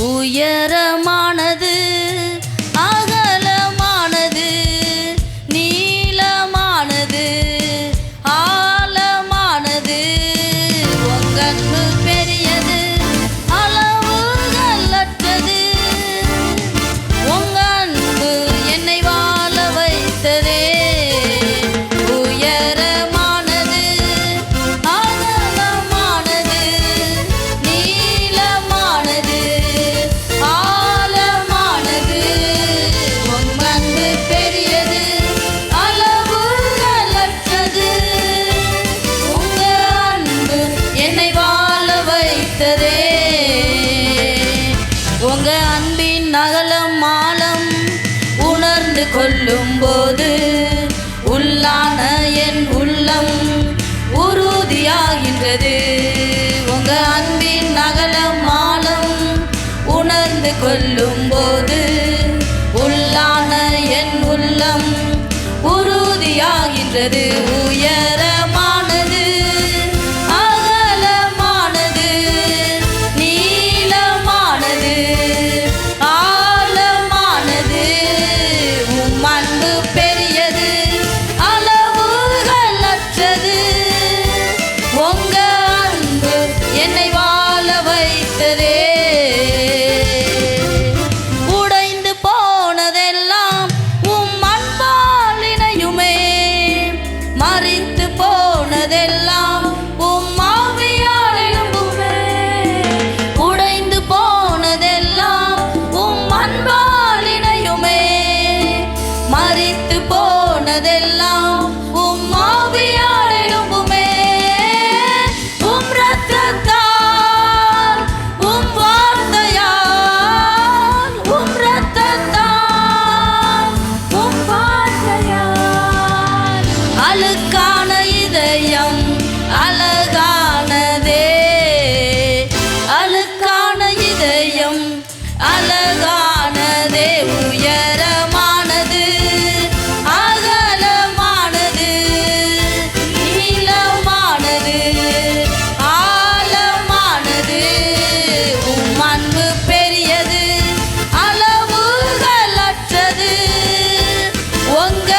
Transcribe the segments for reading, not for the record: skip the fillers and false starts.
உயரமானது, அகலமானது, நீளமானது, ஆழமானது. உங்க அன்பு பெரியது, அளவுகளற்றது. உங்க அன்பு என்னை வாழ வைத்ததே. உயரமானது, அகலமானது, நீளமானது, ஆழமானது. உங்க அன்பு பெரியது, அளவுகளற்றது. உங்க அன்பு என்னை வாழ வைத்ததே. உங்க அன்பின் அகலம் ஆழம் உணர்ந்து கொள்ளும் போது உள்ளான என் உள்ளம் உறுதியாகின்றது. உங்க அன்பின் அகலம் ஆழம் உணர்ந்து கொள்ளும் போது உள்ளான என் உள்ளம் உறுதியாகின்றது. உயரமானது, அகலமானது, நீளமானது, ஆழமானது. உம் அன்பு பெரியது, அளவுகளற்றது. உங்க அன்பு என்னை வாழ வைத்ததே. உடைந்து போனதெல்லாம் உம் அன்பால் இணையுமே. மரித்து போனதெல்லாம் உம் ஆவியால் எழும்புமே. உடைந்து போனதெல்லாம் உம் அன்பால் இணையுமே. மரித்து போனதெல்லாம் உம் ஆவியால் எழும்புமே. உம் இரத்தத்தால், உம் வார்த்தையால், உம் இரத்தத்தால், உம் வார்த்தையால். அழுக்கான இதயம் அழகானதே. அழுக்கான இதயம் அழகானதே. உயரமானது, அகலமானது, நீளமானது, ஆழமானது. உம் அன்பு பெரியது, அளவுகளற்றது. உங்க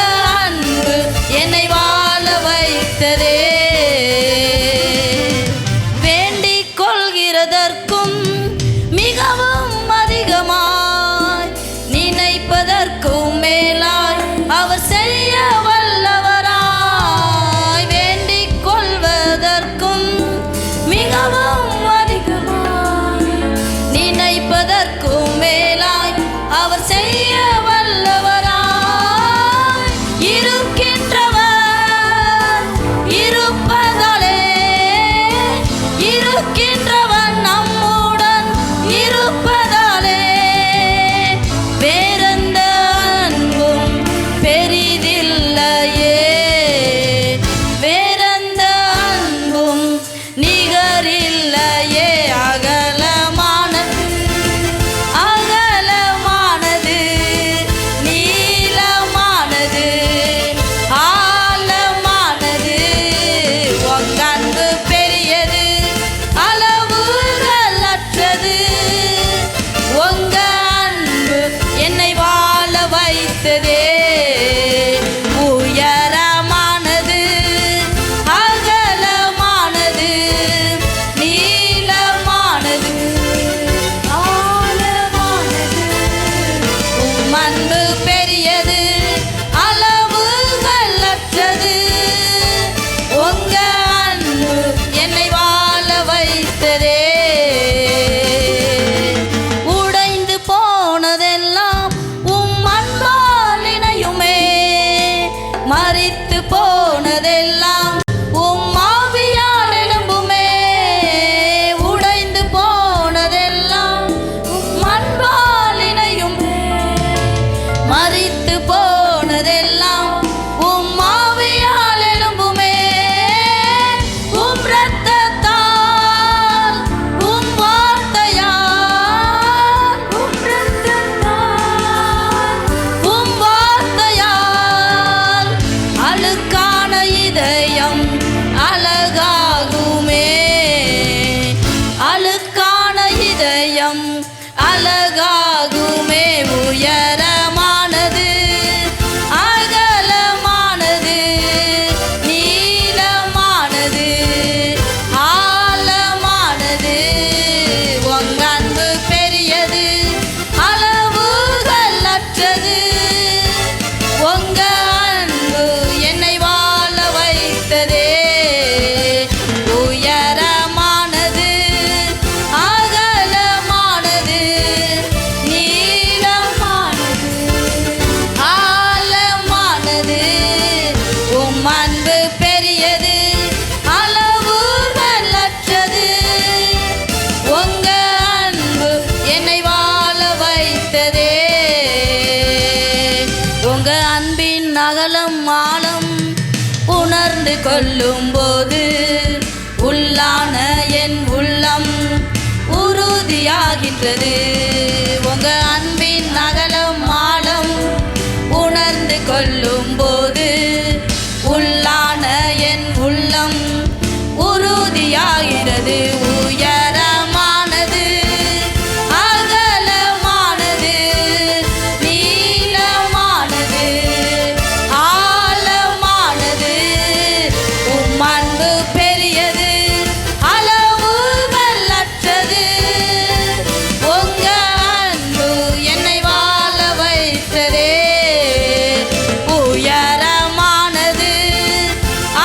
அன்பு என்னை வாழ வைத்ததே. வேண்டிக் கொள்கிறதற்கும் மிகவும் அதிகமாய், நினைப்பதற்கும் மேலாய் அவர் செய்ய வல்லவராய். வேண்டிக் கொள்வதற்கும் மிகவும் அதிகமாய், நினைப்பதற்கும் மேலாய் அவர் செய்ய வல்லவராய். இருக்கின்றவர் இருப்பதாலே, இருக்கின்றவன் நம்முடன் இருப்பதாலே வேறெந்த அன்பும் பெரிதில்லையே. வேறெந்த அன்பும் நிகரில்லையே. அகலமானது, அகலமானது, நீளமானது, ஆழமானது. உங்க அன்பு பெரியது, அளவுகளற்றது. உங்க அன்பு என்னை வாழ வைத்ததே. உயரமானது, அகலமானது, நீளமானது, ஆழமானது. உம் அன்பு பெரியது, அளவுகளற்றது. உங்க அன்பு என்னை வாழ வைத்ததே. உடைந்து போனதெல்லாம் உம் அன்பால் இணையுமே. மரித்து போனதெல்லாம் உம் ஆவியால் எழும்புமே. உடைந்து போனதெல்லாம் உம் அன்பால் இணையுமே. மரித்து போனதெல்லாம் உம் ஆவியால் எழும்புமே. உம் இரத்தத்தால், உம் வார்த்தையால், உம் இரத்தத்தால், உம் வார்த்தையால். அழுக்கான இதயம் அழகாகுமே. அழுக்கான இதயம் அழகாகுமே உயரமானது அகலமானது நீளமானது ஆழமானது உங்க அன்பு பெரியது அளவுகள் அற்றது உங்க அன்பு என்னை வாழ வைத்ததே உயரமானது அகலமானது நீளமானது ஆழமானது உம் அன்பு பெரியது அளவுகள் அற்றது உங்க அன்பு என்னை வாழ வைத்ததே உங்க அன்பின் அகலம் ஆழம் உணர்ந்து கொள்ளும் போது உள்ளான என் உள்ளம் உறுதியாகின்றது உங்க அன்பின் அகலம் ஆழம் உணர்ந்து கொள்ளும் போது உள்ளான என் உள்ளம் உறுதியாகிறது உயரமானது அகலமானது நீளமானது ஆழமானது உம் அன்பு பெரியது அளவுகள் அற்றது உங்க அன்பு என்னை வாழ வைத்ததே உயரமானது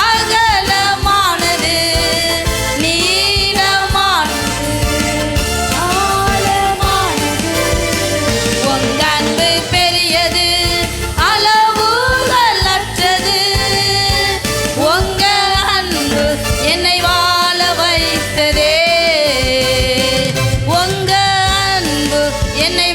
அகலமானது நீளமானது ஆழமானது உங்க அன்பு பெரியது அளவுகள் அற்றது உங்க அன்பு என்னை வாழ வைத்ததே உங்க அன்பு என்னை